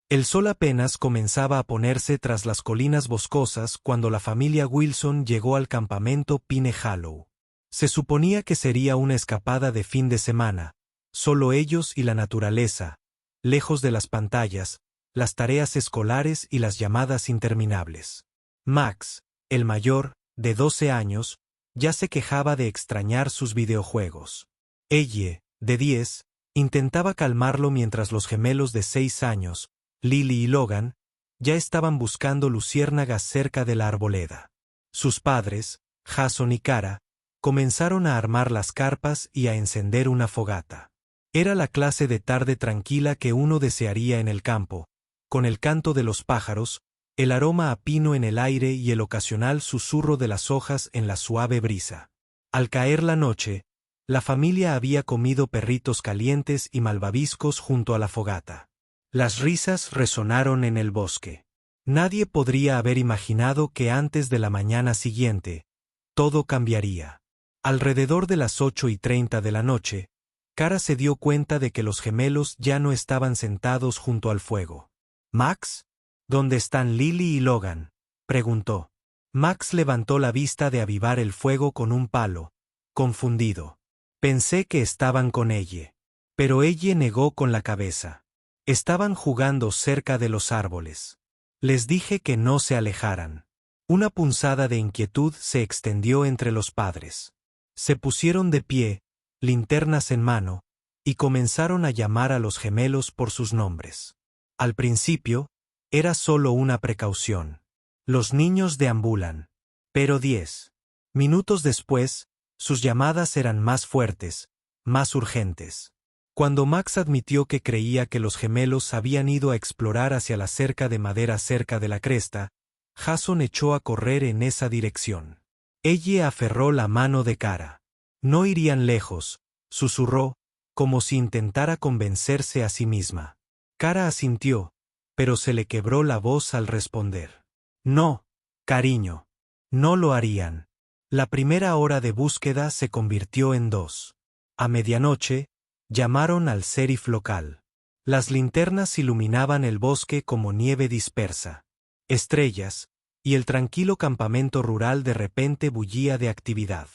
El sol apenas comenzaba a ponerse tras las colinas boscosas cuando la familia Wilson llegó al campamento Pine Hollow. Se suponía que sería una escapada de fin de semana, solo ellos y la naturaleza, lejos de las pantallas, las tareas escolares y las llamadas interminables. Max, el mayor, de 12 años, ya se quejaba de extrañar sus videojuegos. Elle, de 10, intentaba calmarlo mientras los gemelos de 6 años, Lily y Logan, ya estaban buscando luciérnagas cerca de la arboleda. Sus padres, Jason y Cara, comenzaron a armar las carpas y a encender una fogata. Era la clase de tarde tranquila que uno desearía en el campo, con el canto de los pájaros, el aroma a pino en el aire y el ocasional susurro de las hojas en la suave brisa. Al caer la noche, la familia había comido perritos calientes y malvaviscos junto a la fogata. Las risas resonaron en el bosque. Nadie podría haber imaginado que antes de la mañana siguiente, todo cambiaría. Alrededor de las 8:30 de la noche, Cara se dio cuenta de que los gemelos ya no estaban sentados junto al fuego. «Max, ¿dónde están Lily y Logan?», preguntó. Max levantó la vista de avivar el fuego con un palo, confundido. «Pensé que estaban con Elle». Pero Elle negó con la cabeza. Estaban jugando cerca de los árboles. Les dije que no se alejaran. Una punzada de inquietud se extendió entre los padres. Se pusieron de pie, linternas en mano, y comenzaron a llamar a los gemelos por sus nombres. Al principio, era solo una precaución. Los niños deambulan. Pero 10 minutos después, sus llamadas eran más fuertes, más urgentes. Cuando Max admitió que creía que los gemelos habían ido a explorar hacia la cerca de madera cerca de la cresta, Jason echó a correr en esa dirección. Ella aferró la mano de Cara. «No irían lejos», susurró, como si intentara convencerse a sí misma. Cara asintió, pero se le quebró la voz al responder. «No, cariño. No lo harían». La primera hora de búsqueda se convirtió en 2. A medianoche, llamaron al sheriff local. Las linternas iluminaban el bosque como nieve dispersa. Estrellas, y el tranquilo campamento rural de repente bullía de actividad.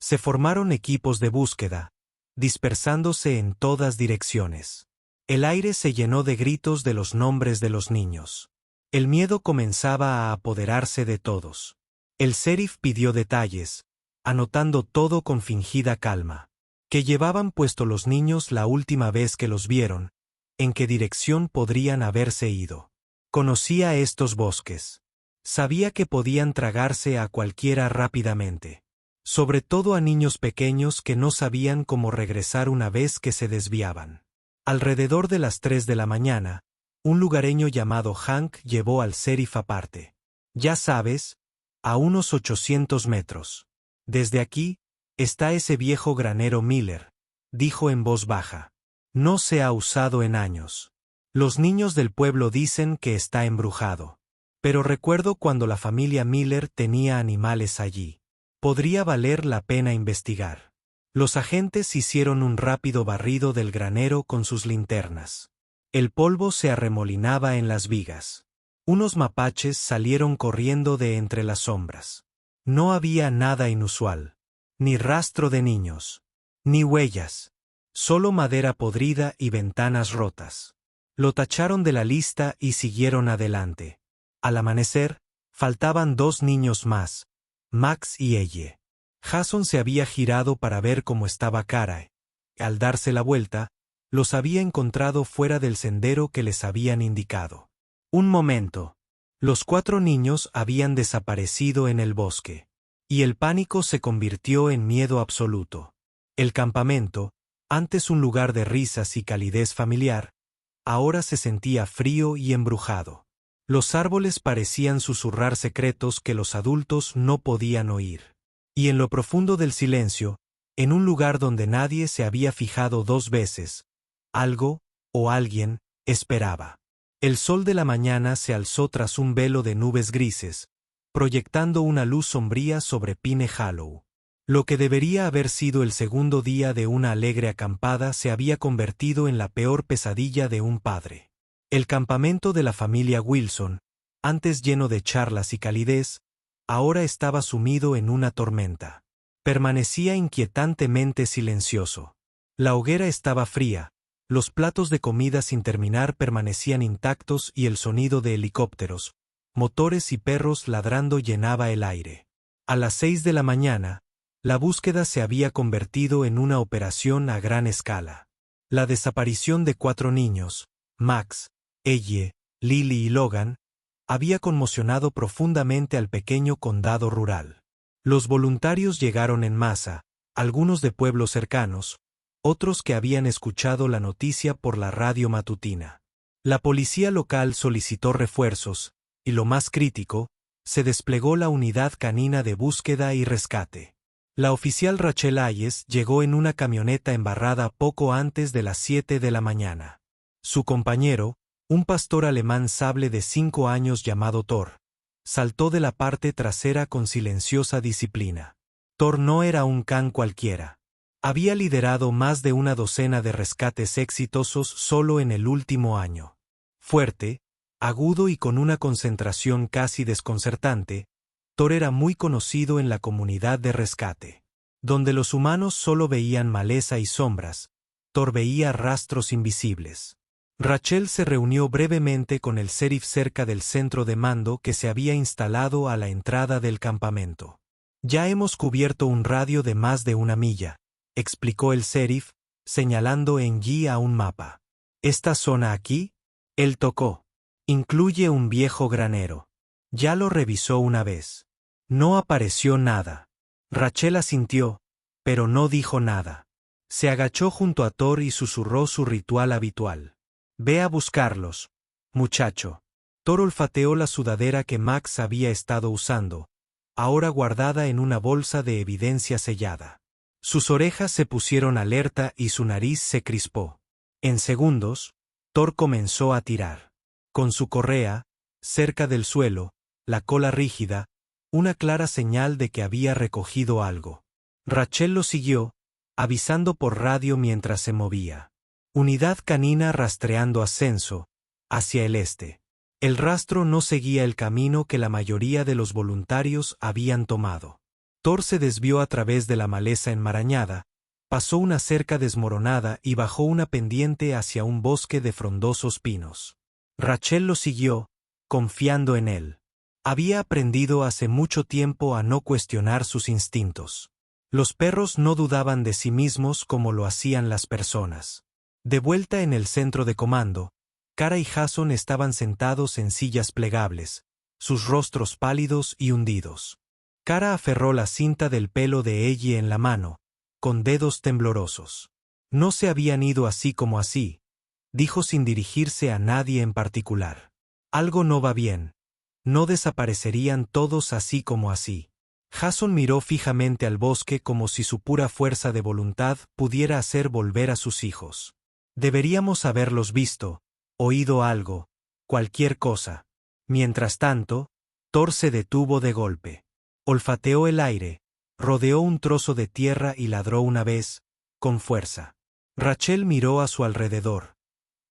Se formaron equipos de búsqueda, dispersándose en todas direcciones. El aire se llenó de gritos de los nombres de los niños. El miedo comenzaba a apoderarse de todos. El sheriff pidió detalles, anotando todo con fingida calma. ¿Qué llevaban puesto los niños la última vez que los vieron? ¿En qué dirección podrían haberse ido? Conocía estos bosques. Sabía que podían tragarse a cualquiera rápidamente. Sobre todo a niños pequeños que no sabían cómo regresar una vez que se desviaban. Alrededor de las 3 de la mañana, un lugareño llamado Hank llevó al sheriff aparte. «Ya sabes, a unos 800 metros. Desde aquí, está ese viejo granero Miller», dijo en voz baja. «No se ha usado en años. Los niños del pueblo dicen que está embrujado. Pero recuerdo cuando la familia Miller tenía animales allí. Podría valer la pena investigar». Los agentes hicieron un rápido barrido del granero con sus linternas. El polvo se arremolinaba en las vigas. Unos mapaches salieron corriendo de entre las sombras. No había nada inusual. Ni rastro de niños. Ni huellas. Solo madera podrida y ventanas rotas. Lo tacharon de la lista y siguieron adelante. Al amanecer, faltaban 2 niños más, Max y Elle. Jason se había girado para ver cómo estaba Cara. Al darse la vuelta, los había encontrado fuera del sendero que les habían indicado. Un momento. Los 4 niños habían desaparecido en el bosque. Y el pánico se convirtió en miedo absoluto. El campamento, antes un lugar de risas y calidez familiar, ahora se sentía frío y embrujado. Los árboles parecían susurrar secretos que los adultos no podían oír. Y en lo profundo del silencio, en un lugar donde nadie se había fijado 2 veces, algo, o alguien, esperaba. El sol de la mañana se alzó tras un velo de nubes grises, proyectando una luz sombría sobre Pine Hollow. Lo que debería haber sido el segundo día de una alegre acampada se había convertido en la peor pesadilla de un padre. El campamento de la familia Wilson, antes lleno de charlas y calidez, ahora estaba sumido en una tormenta. Permanecía inquietantemente silencioso. La hoguera estaba fría, los platos de comida sin terminar permanecían intactos y el sonido de helicópteros, motores y perros ladrando llenaba el aire. A las 6 de la mañana, la búsqueda se había convertido en una operación a gran escala. La desaparición de 4 niños, Max, Elle, Lily y Logan, había conmocionado profundamente al pequeño condado rural. Los voluntarios llegaron en masa, algunos de pueblos cercanos, otros que habían escuchado la noticia por la radio matutina. La policía local solicitó refuerzos, y lo más crítico, se desplegó la unidad canina de búsqueda y rescate. La oficial Rachel Hayes llegó en una camioneta embarrada poco antes de las 7 de la mañana. Su compañero, un pastor alemán sable de 5 años llamado Thor, saltó de la parte trasera con silenciosa disciplina. Thor no era un can cualquiera. Había liderado más de una docena de rescates exitosos solo en el último año. Fuerte, agudo y con una concentración casi desconcertante, Thor era muy conocido en la comunidad de rescate. Donde los humanos solo veían maleza y sombras, Thor veía rastros invisibles. Rachel se reunió brevemente con el sheriff cerca del centro de mando que se había instalado a la entrada del campamento. Ya hemos cubierto un radio de más de 1 milla, explicó el sheriff, señalando en G a un mapa. ¿Esta zona aquí? Él tocó. Incluye un viejo granero. Ya lo revisó una vez. No apareció nada. Rachel asintió, pero no dijo nada. Se agachó junto a Thor y susurró su ritual habitual. Ve a buscarlos, muchacho. Thor olfateó la sudadera que Max había estado usando, ahora guardada en una bolsa de evidencia sellada. Sus orejas se pusieron alerta y su nariz se crispó. En segundos, Thor comenzó a tirar. Con su correa, cerca del suelo, la cola rígida, una clara señal de que había recogido algo. Rachel lo siguió, avisando por radio mientras se movía. Unidad canina rastreando ascenso, hacia el este. El rastro no seguía el camino que la mayoría de los voluntarios habían tomado. Thor se desvió a través de la maleza enmarañada, pasó una cerca desmoronada y bajó una pendiente hacia un bosque de frondosos pinos. Rachel lo siguió, confiando en él. Había aprendido hace mucho tiempo a no cuestionar sus instintos. Los perros no dudaban de sí mismos como lo hacían las personas. De vuelta en el centro de comando, Kara y Jason estaban sentados en sillas plegables, sus rostros pálidos y hundidos. Kara aferró la cinta del pelo de Elle en la mano, con dedos temblorosos. No se habían ido así como así, dijo sin dirigirse a nadie en particular. Algo no va bien. No desaparecerían todos así como así. Jason miró fijamente al bosque como si su pura fuerza de voluntad pudiera hacer volver a sus hijos. Deberíamos haberlos visto, oído algo, cualquier cosa. Mientras tanto, Thor se detuvo de golpe. Olfateó el aire, rodeó un trozo de tierra y ladró una vez, con fuerza. Rachel miró a su alrededor.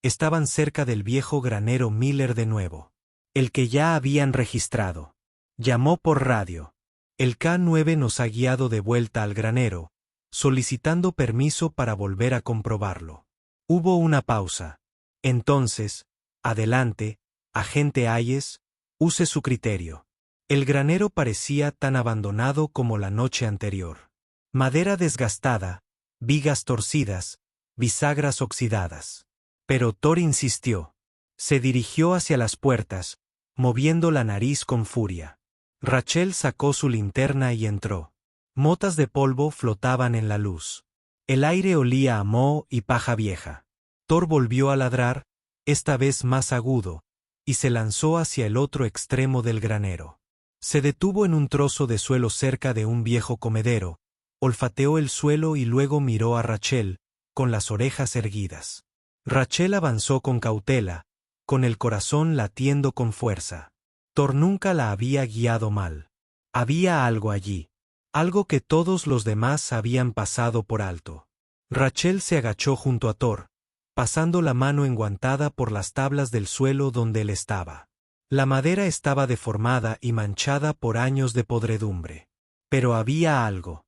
Estaban cerca del viejo granero Miller de nuevo. El que ya habían registrado. Llamó por radio. El K9 nos ha guiado de vuelta al granero, solicitando permiso para volver a comprobarlo. Hubo una pausa. Entonces, adelante, agente Hayes, use su criterio. El granero parecía tan abandonado como la noche anterior. Madera desgastada, vigas torcidas, bisagras oxidadas. Pero Thor insistió. Se dirigió hacia las puertas, moviendo la nariz con furia. Rachel sacó su linterna y entró. Motas de polvo flotaban en la luz. El aire olía a moho y paja vieja. Thor volvió a ladrar, esta vez más agudo, y se lanzó hacia el otro extremo del granero. Se detuvo en un trozo de suelo cerca de un viejo comedero, olfateó el suelo y luego miró a Rachel, con las orejas erguidas. Rachel avanzó con cautela, con el corazón latiendo con fuerza. Thor nunca la había guiado mal. Había algo allí, algo que todos los demás habían pasado por alto. Rachel se agachó junto a Thor, pasando la mano enguantada por las tablas del suelo donde él estaba. La madera estaba deformada y manchada por años de podredumbre. Pero había algo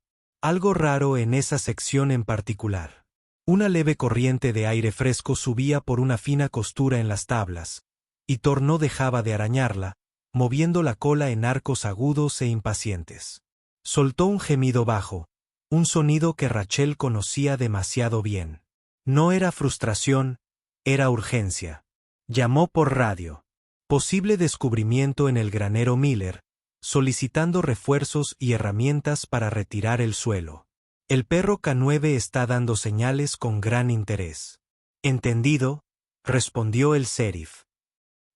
raro en esa sección en particular. Una leve corriente de aire fresco subía por una fina costura en las tablas, y Thor no dejaba de arañarla, moviendo la cola en arcos agudos e impacientes. Soltó un gemido bajo, un sonido que Rachel conocía demasiado bien. No era frustración, era urgencia. Llamó por radio. Posible descubrimiento en el granero Miller, solicitando refuerzos y herramientas para retirar el suelo. El perro K9 está dando señales con gran interés. Entendido, respondió el sheriff.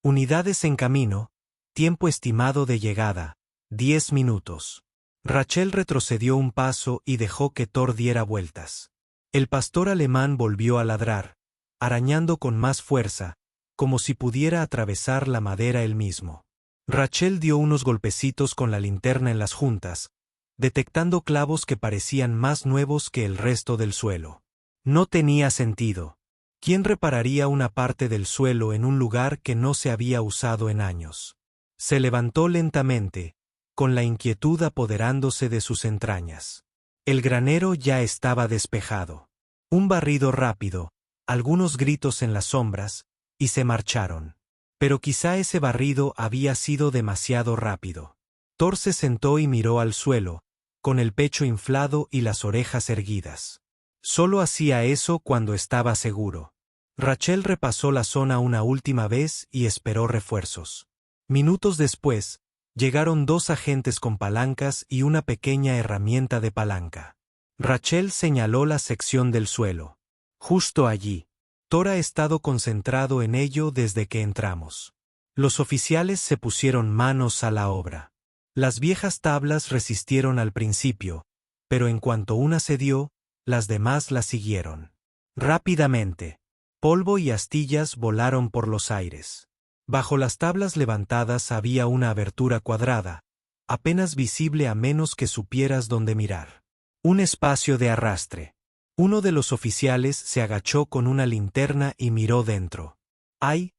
Unidades en camino, tiempo estimado de llegada, 10 minutos. Rachel retrocedió un paso y dejó que Thor diera vueltas. El pastor alemán volvió a ladrar, arañando con más fuerza, como si pudiera atravesar la madera él mismo. Rachel dio unos golpecitos con la linterna en las juntas, detectando clavos que parecían más nuevos que el resto del suelo. No tenía sentido. ¿Quién repararía una parte del suelo en un lugar que no se había usado en años? Se levantó lentamente, con la inquietud apoderándose de sus entrañas. El granero ya estaba despejado. Un barrido rápido, algunos gritos en las sombras, y se marcharon. Pero quizá ese barrido había sido demasiado rápido. Thor se sentó y miró al suelo, con el pecho inflado y las orejas erguidas. Solo hacía eso cuando estaba seguro. Rachel repasó la zona una última vez y esperó refuerzos. Minutos después, llegaron 2 agentes con palancas y una pequeña herramienta de palanca. Rachel señaló la sección del suelo. Justo allí. Thor ha estado concentrado en ello desde que entramos. Los oficiales se pusieron manos a la obra. Las viejas tablas resistieron al principio, pero en cuanto una cedió, las demás la siguieron. Rápidamente. Polvo y astillas volaron por los aires. Bajo las tablas levantadas había una abertura cuadrada, apenas visible a menos que supieras dónde mirar. Un espacio de arrastre. Uno de los oficiales se agachó con una linterna y miró dentro. Hay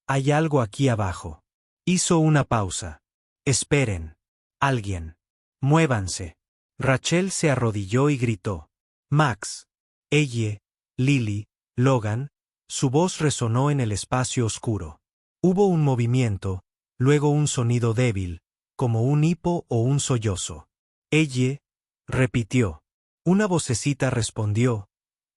algo aquí abajo. Hizo una pausa. Esperen. Alguien. Muévanse. Rachel se arrodilló y gritó. Max. Elle, Lily, Logan. Su voz resonó en el espacio oscuro. Hubo un movimiento, luego un sonido débil, como un hipo o un sollozo. Elle, repitió. Una vocecita respondió,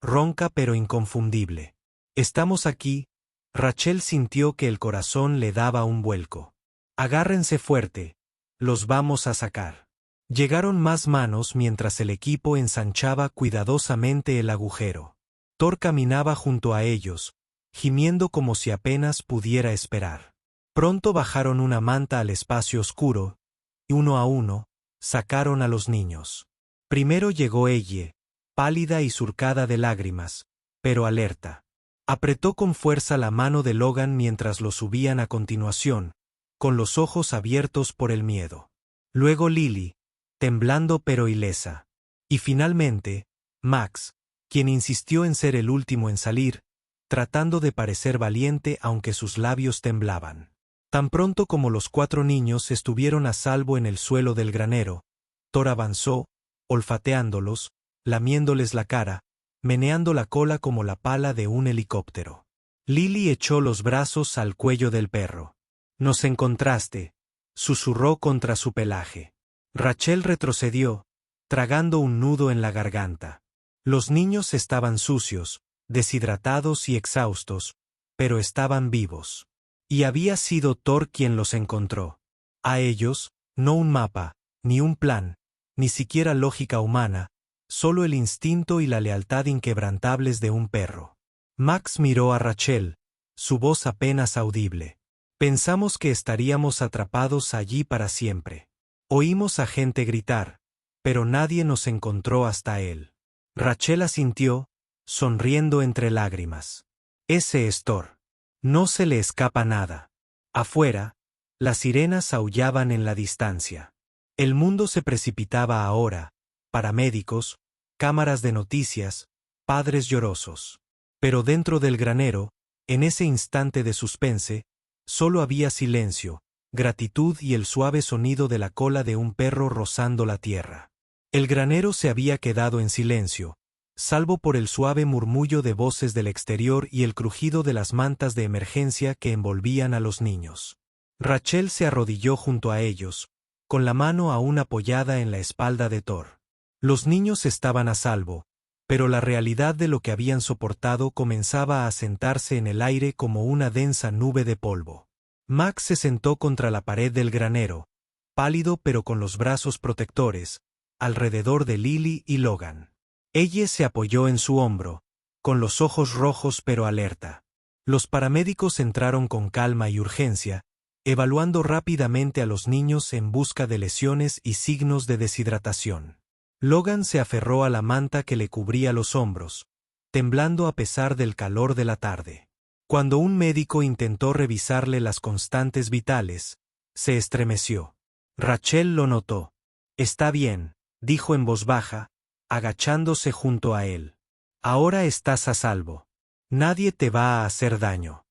ronca pero inconfundible. Estamos aquí. Rachel sintió que el corazón le daba un vuelco. Agárrense fuerte. Los vamos a sacar. Llegaron más manos mientras el equipo ensanchaba cuidadosamente el agujero. Thor caminaba junto a ellos, gimiendo como si apenas pudiera esperar. Pronto bajaron una manta al espacio oscuro, y uno a uno, sacaron a los niños. Primero llegó Elle, pálida y surcada de lágrimas, pero alerta. Apretó con fuerza la mano de Logan mientras lo subían a continuación, con los ojos abiertos por el miedo. Luego Lily, temblando pero ilesa. Y finalmente, Max, quien insistió en ser el último en salir, tratando de parecer valiente aunque sus labios temblaban. Tan pronto como los 4 niños estuvieron a salvo en el suelo del granero, Thor avanzó, olfateándolos, lamiéndoles la cara, meneando la cola como la pala de un helicóptero. Lily echó los brazos al cuello del perro. Nos encontraste, susurró contra su pelaje. Rachel retrocedió, tragando un nudo en la garganta. Los niños estaban sucios, deshidratados y exhaustos, pero estaban vivos. Y había sido Thor quien los encontró. A ellos, no un mapa, ni un plan, ni siquiera lógica humana, solo el instinto y la lealtad inquebrantables de un perro. Max miró a Rachel, su voz apenas audible. Pensamos que estaríamos atrapados allí para siempre. Oímos a gente gritar, pero nadie nos encontró hasta él. Rachel asintió, sonriendo entre lágrimas. Ese es Thor. No se le escapa nada. Afuera, las sirenas aullaban en la distancia. El mundo se precipitaba ahora, paramédicos, cámaras de noticias, padres llorosos. Pero dentro del granero, en ese instante de suspense, solo había silencio, gratitud y el suave sonido de la cola de un perro rozando la tierra. El granero se había quedado en silencio, salvo por el suave murmullo de voces del exterior y el crujido de las mantas de emergencia que envolvían a los niños. Rachel se arrodilló junto a ellos, con la mano aún apoyada en la espalda de Thor. Los niños estaban a salvo, pero la realidad de lo que habían soportado comenzaba a asentarse en el aire como una densa nube de polvo. Max se sentó contra la pared del granero, pálido pero con los brazos protectores, alrededor de Lily y Logan. Ella se apoyó en su hombro, con los ojos rojos pero alerta. Los paramédicos entraron con calma y urgencia, evaluando rápidamente a los niños en busca de lesiones y signos de deshidratación. Logan se aferró a la manta que le cubría los hombros, temblando a pesar del calor de la tarde. Cuando un médico intentó revisarle las constantes vitales, se estremeció. Rachel lo notó. «Está bien», dijo en voz baja, agachándose junto a él. «Ahora estás a salvo. Nadie te va a hacer daño».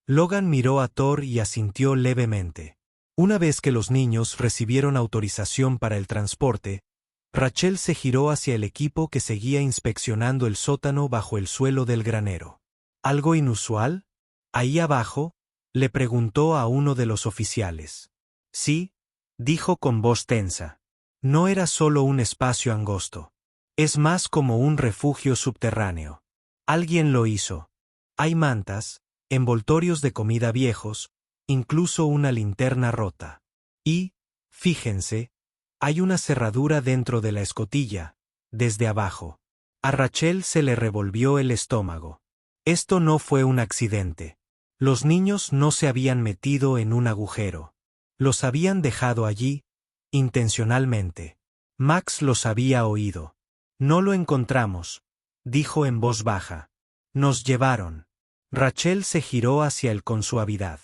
Logan miró a Thor y asintió levemente. Una vez que los niños recibieron autorización para el transporte, Rachel se giró hacia el equipo que seguía inspeccionando el sótano bajo el suelo del granero. ¿Algo inusual? ¿Ahí abajo?, le preguntó a uno de los oficiales. Sí, dijo con voz tensa. No era solo un espacio angosto. Es más como un refugio subterráneo. Alguien lo hizo. Hay mantas, envoltorios de comida viejos, incluso una linterna rota. Y, fíjense, hay una cerradura dentro de la escotilla, desde abajo. A Rachel se le revolvió el estómago. Esto no fue un accidente. Los niños no se habían metido en un agujero. Los habían dejado allí, intencionalmente. Max los había oído. No lo encontramos, dijo en voz baja. Nos llevaron. Rachel se giró hacia él con suavidad.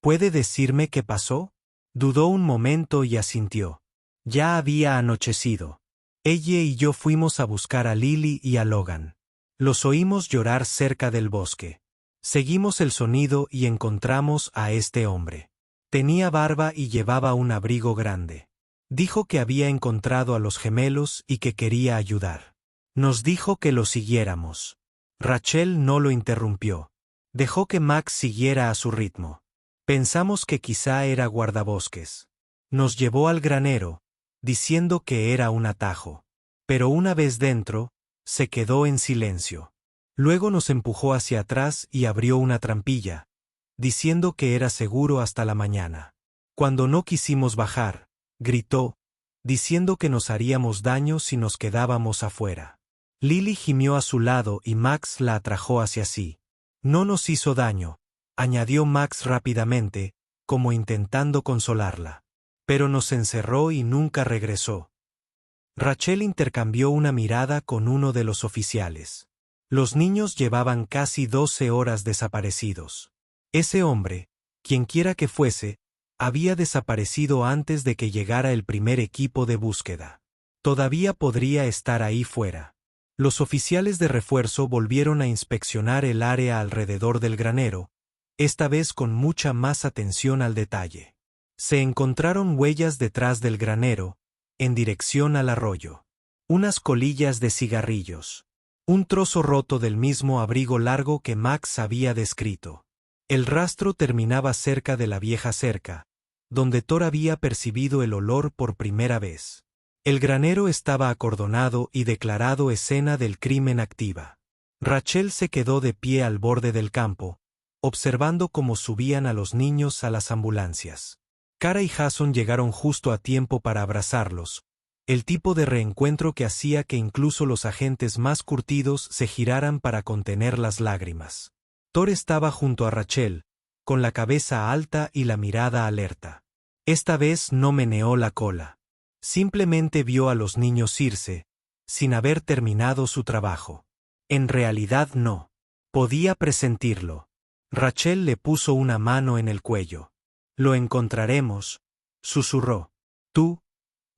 ¿Puede decirme qué pasó? Dudó un momento y asintió. Ya había anochecido. Ella y yo fuimos a buscar a Lily y a Logan. Los oímos llorar cerca del bosque. Seguimos el sonido y encontramos a este hombre. Tenía barba y llevaba un abrigo grande. Dijo que había encontrado a los gemelos y que quería ayudar. Nos dijo que lo siguiéramos. Rachel no lo interrumpió. Dejó que Max siguiera a su ritmo. Pensamos que quizá era guardabosques. Nos llevó al granero, diciendo que era un atajo. Pero una vez dentro, se quedó en silencio. Luego nos empujó hacia atrás y abrió una trampilla, diciendo que era seguro hasta la mañana. Cuando no quisimos bajar, gritó, diciendo que nos haríamos daño si nos quedábamos afuera. Lily gimió a su lado y Max la atrajo hacia sí. No nos hizo daño, añadió Max rápidamente, como intentando consolarla. Pero nos encerró y nunca regresó. Rachel intercambió una mirada con uno de los oficiales. Los niños llevaban casi 12 horas desaparecidos. Ese hombre, quienquiera que fuese, había desaparecido antes de que llegara el primer equipo de búsqueda. Todavía podría estar ahí fuera. Los oficiales de refuerzo volvieron a inspeccionar el área alrededor del granero, esta vez con mucha más atención al detalle. Se encontraron huellas detrás del granero, en dirección al arroyo. Unas colillas de cigarrillos. Un trozo roto del mismo abrigo largo que Max había descrito. El rastro terminaba cerca de la vieja cerca, donde Thor había percibido el olor por primera vez. El granero estaba acordonado y declarado escena del crimen activa. Rachel se quedó de pie al borde del campo, observando cómo subían a los niños a las ambulancias. Cara y Jason llegaron justo a tiempo para abrazarlos, el tipo de reencuentro que hacía que incluso los agentes más curtidos se giraran para contener las lágrimas. Thor estaba junto a Rachel, con la cabeza alta y la mirada alerta. Esta vez no meneó la cola. Simplemente vio a los niños irse, sin haber terminado su trabajo. En realidad no. Podía presentirlo. Rachel le puso una mano en el cuello. Lo encontraremos, susurró. Tú,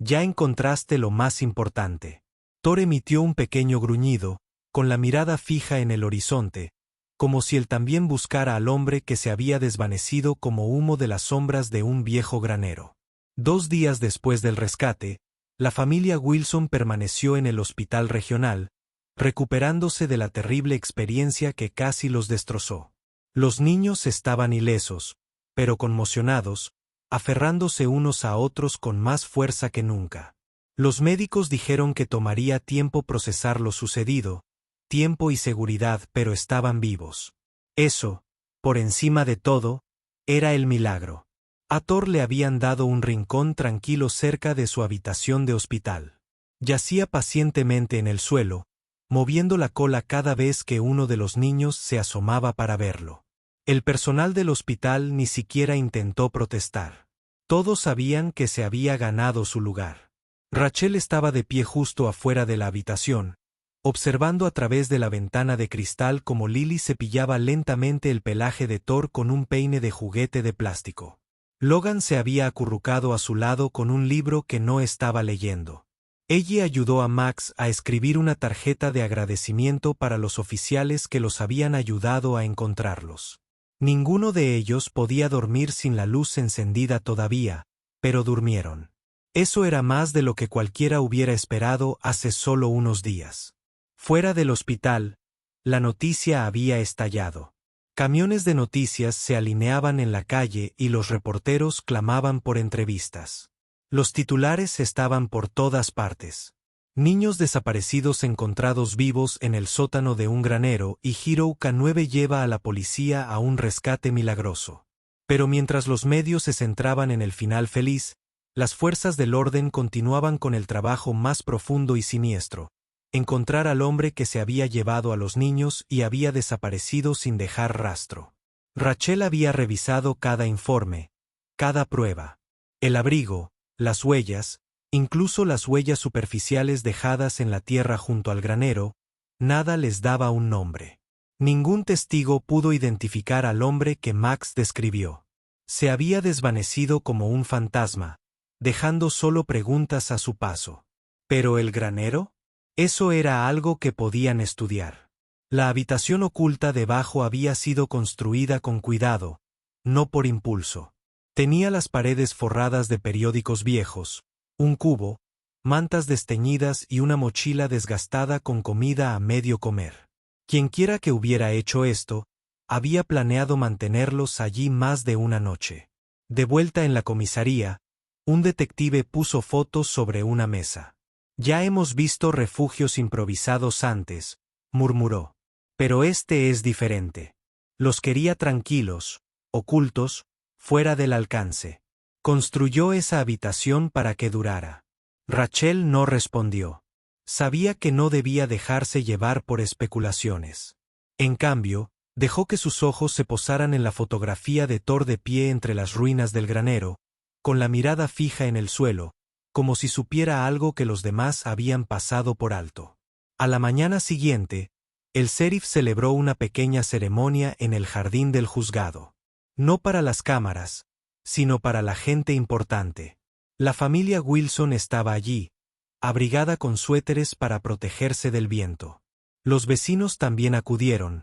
ya encontraste lo más importante. Thor emitió un pequeño gruñido, con la mirada fija en el horizonte, como si él también buscara al hombre que se había desvanecido como humo de las sombras de un viejo granero. 2 días después del rescate, la familia Wilson permaneció en el hospital regional, recuperándose de la terrible experiencia que casi los destrozó. Los niños estaban ilesos, pero conmocionados, aferrándose unos a otros con más fuerza que nunca. Los médicos dijeron que tomaría tiempo procesar lo sucedido, tiempo y seguridad, pero estaban vivos. Eso, por encima de todo, era el milagro. A Thor le habían dado un rincón tranquilo cerca de su habitación de hospital. Yacía pacientemente en el suelo, moviendo la cola cada vez que uno de los niños se asomaba para verlo. El personal del hospital ni siquiera intentó protestar. Todos sabían que se había ganado su lugar. Rachel estaba de pie justo afuera de la habitación, observando a través de la ventana de cristal cómo Lily cepillaba lentamente el pelaje de Thor con un peine de juguete de plástico. Logan se había acurrucado a su lado con un libro que no estaba leyendo. Ella ayudó a Max a escribir una tarjeta de agradecimiento para los oficiales que los habían ayudado a encontrarlos. Ninguno de ellos podía dormir sin la luz encendida todavía, pero durmieron. Eso era más de lo que cualquiera hubiera esperado hace solo unos días. Fuera del hospital, la noticia había estallado. Camiones de noticias se alineaban en la calle y los reporteros clamaban por entrevistas. Los titulares estaban por todas partes. Niños desaparecidos encontrados vivos en el sótano de un granero y Hiro K9 lleva a la policía a un rescate milagroso. Pero mientras los medios se centraban en el final feliz, las fuerzas del orden continuaban con el trabajo más profundo y siniestro: encontrar al hombre que se había llevado a los niños y había desaparecido sin dejar rastro. Rachel había revisado cada informe, cada prueba. El abrigo, las huellas, incluso las huellas superficiales dejadas en la tierra junto al granero, nada les daba un nombre. Ningún testigo pudo identificar al hombre que Max describió. Se había desvanecido como un fantasma, dejando solo preguntas a su paso. ¿Pero el granero? Eso era algo que podían estudiar. La habitación oculta debajo había sido construida con cuidado, no por impulso. Tenía las paredes forradas de periódicos viejos, un cubo, mantas desteñidas y una mochila desgastada con comida a medio comer. Quienquiera que hubiera hecho esto, había planeado mantenerlos allí más de una noche. De vuelta en la comisaría, un detective puso fotos sobre una mesa. «Ya hemos visto refugios improvisados antes», murmuró. «Pero este es diferente. Los quería tranquilos, ocultos, fuera del alcance. Construyó esa habitación para que durara». Rachel no respondió. Sabía que no debía dejarse llevar por especulaciones. En cambio, dejó que sus ojos se posaran en la fotografía de Thor de pie entre las ruinas del granero, con la mirada fija en el suelo, como si supiera algo que los demás habían pasado por alto. A la mañana siguiente, el sheriff celebró una pequeña ceremonia en el jardín del juzgado. No para las cámaras, sino para la gente importante. La familia Wilson estaba allí, abrigada con suéteres para protegerse del viento. Los vecinos también acudieron,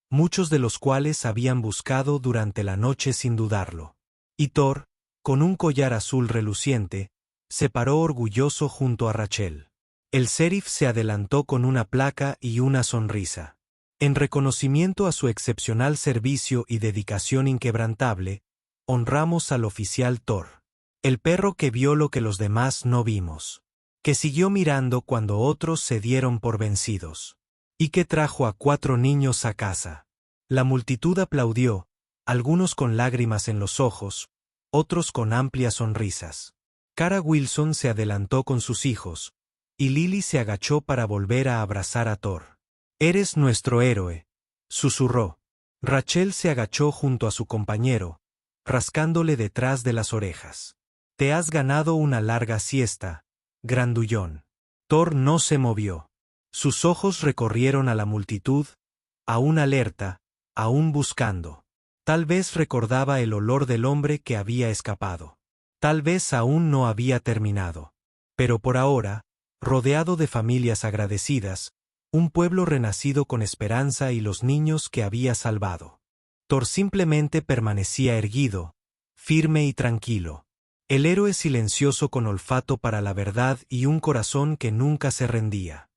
muchos de los cuales habían buscado durante la noche sin dudarlo. Y Thor, con un collar azul reluciente, se paró orgulloso junto a Rachel. El sheriff se adelantó con una placa y una sonrisa. En reconocimiento a su excepcional servicio y dedicación inquebrantable, honramos al oficial Thor. El perro que vio lo que los demás no vimos. Que siguió mirando cuando otros se dieron por vencidos. Y que trajo a 4 niños a casa. La multitud aplaudió, algunos con lágrimas en los ojos, otros con amplias sonrisas. Cara Wilson se adelantó con sus hijos, y Lily se agachó para volver a abrazar a Thor. «Eres nuestro héroe», susurró. Rachel se agachó junto a su compañero, rascándole detrás de las orejas. «Te has ganado una larga siesta, grandullón». Thor no se movió. Sus ojos recorrieron a la multitud, aún alerta, aún buscando. Tal vez recordaba el olor del hombre que había escapado. Tal vez aún no había terminado. Pero por ahora, rodeado de familias agradecidas, un pueblo renacido con esperanza y los niños que había salvado. Thor simplemente permanecía erguido, firme y tranquilo. El héroe silencioso con olfato para la verdad y un corazón que nunca se rendía.